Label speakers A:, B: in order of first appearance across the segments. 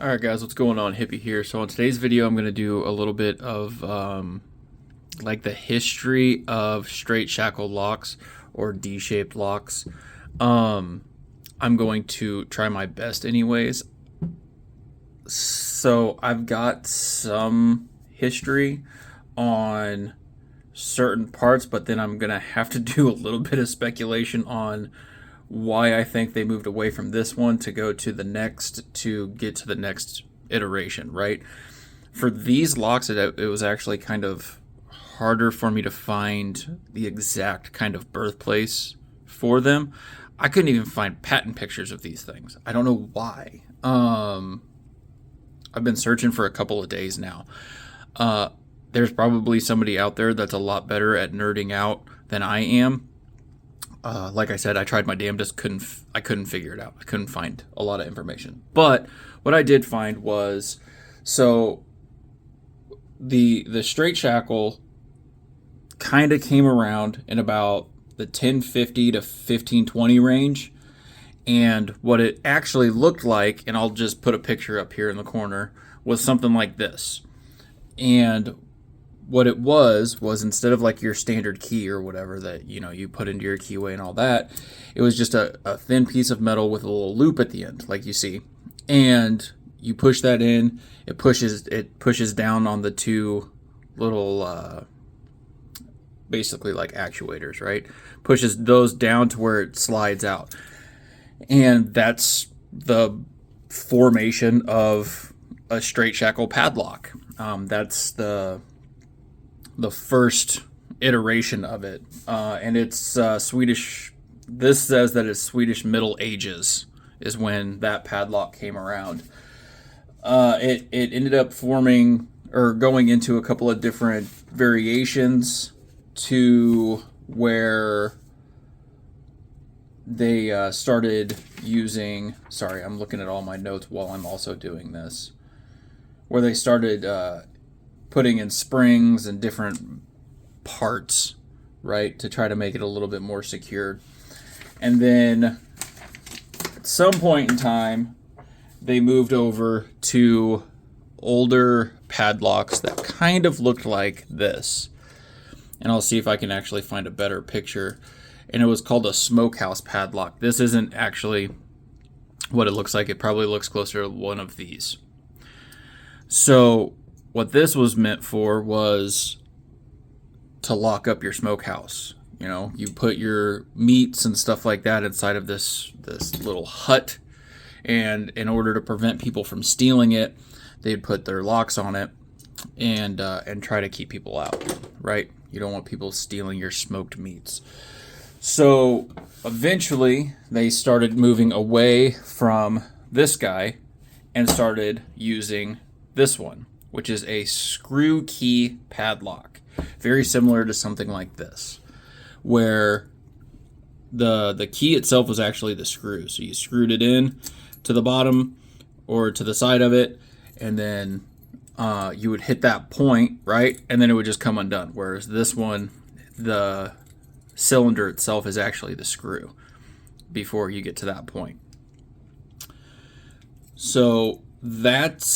A: Alright guys, what's going on? Hippie here. So in today's video I'm going to do a little bit of like the history of straight shackle locks or D-shaped locks. I'm going to try my best anyways. So I've got some history on certain parts, but then I'm going to have to do a little bit of speculation on why I think they moved away from this one to go to the next to get to the next iteration, right? For these locks, it was actually kind of harder for me to find the exact kind of birthplace for them. I couldn't even find patent pictures of these things. I don't know why. I've been searching for a couple of days now. There's probably somebody out there that's a lot better at nerding out than I am. Like I said, I tried my damnedest, I couldn't figure it out. I couldn't find a lot of information. But what I did find was, so the straight shackle kind of came around in about the 1050 to 1520 range. And what it actually looked like, and I'll just put a picture up here in the corner, was something like this. And what it was instead of like your standard key or whatever that you put into your keyway and all that, it was just a thin piece of metal with a little loop at the end, like you see, and you push that in. It pushes down on the two little basically like actuators, right? Pushes those down to where it slides out, and that's the formation of a straight shackle padlock. That's the first iteration of it, and it's Swedish. This says that it's Swedish Middle Ages is when that padlock came around. It ended up forming or going into a couple of different variations to where they started using. Sorry, I'm looking at all my notes while I'm also doing this. Where they started putting in springs and different parts, right, to try to make it a little bit more secure. And then at some point in time, they moved over to older padlocks that kind of looked like this. And I'll see if I can actually find a better picture. And it was called a smokehouse padlock. This isn't actually what it looks like. It probably looks closer to one of these. So what this was meant for was to lock up your smokehouse. You put your meats and stuff like that inside of this little hut, and in order to prevent people from stealing it, they'd put their locks on it and try to keep people out, right? You don't want people stealing your smoked meats. So eventually they started moving away from this guy and started using this one, which is a screw key padlock. Very similar to something like this, where the key itself was actually the screw. So you screwed it in to the bottom or to the side of it, and then you would hit that point, right? And then it would just come undone. Whereas this one, the cylinder itself is actually the screw before you get to that point. So that's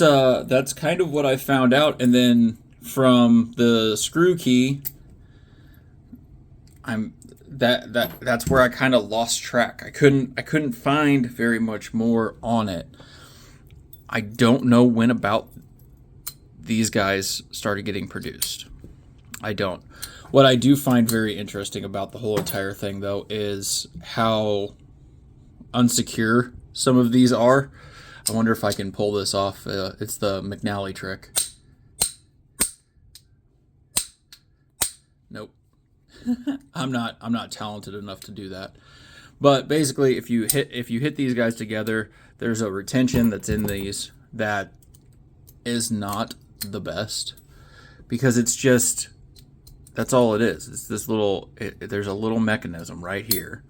A: kind of what I found out. And then from the screw key, that's where I kind of lost track. I couldn't find very much more on it. I don't know when about these guys started getting produced. I don't. What I do find very interesting about the whole entire thing, though, is how unsecure some of these are. I wonder if I can pull this off. It's the McNally trick. Nope. I'm not talented enough to do that. But basically, if you hit these guys together, there's a retention that's in these that is not the best, because it's just, that's all it is. It's this little, there's a little mechanism right here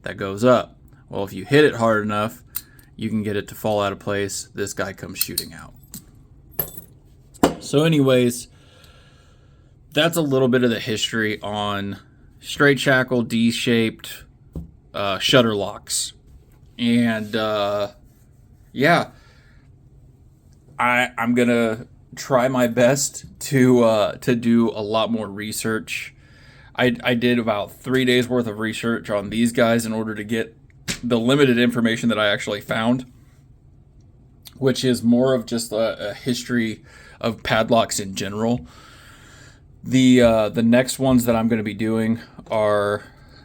A: that goes up. Well, if you hit it hard enough, you can get it to fall out of place. This guy comes shooting out. So anyways, that's a little bit of the history on straight shackle D-shaped shutter locks. And yeah, I'm gonna try my best to do a lot more research. I did about 3 days worth of research on these guys in order to get the limited information that I actually found, which is more of just a history of padlocks in general. The next ones that I'm going to be doing are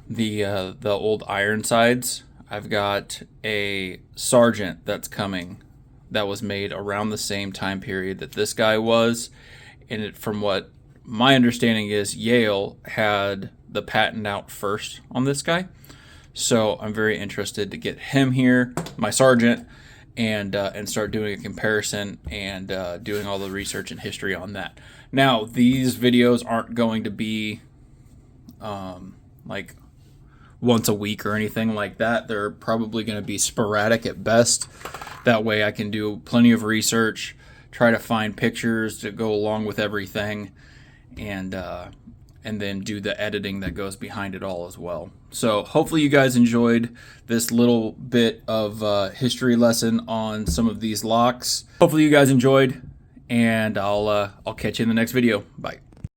A: the old Ironsides. I've got a Sergeant that's coming that was made around the same time period that this guy was, and it, from what my understanding is, Yale had the patent out first on this guy. So I'm very interested to get him here, my Sergeant, and start doing a comparison and doing all the research and history on that. Now, these videos aren't going to be like once a week or anything like that. They're probably going to be sporadic at best. That way I can do plenty of research, try to find pictures to go along with everything, and then do the editing that goes behind it all as well. So hopefully you guys enjoyed this little bit of history lesson on some of these locks. Hopefully you guys enjoyed, and I'll catch you in the next video. Bye.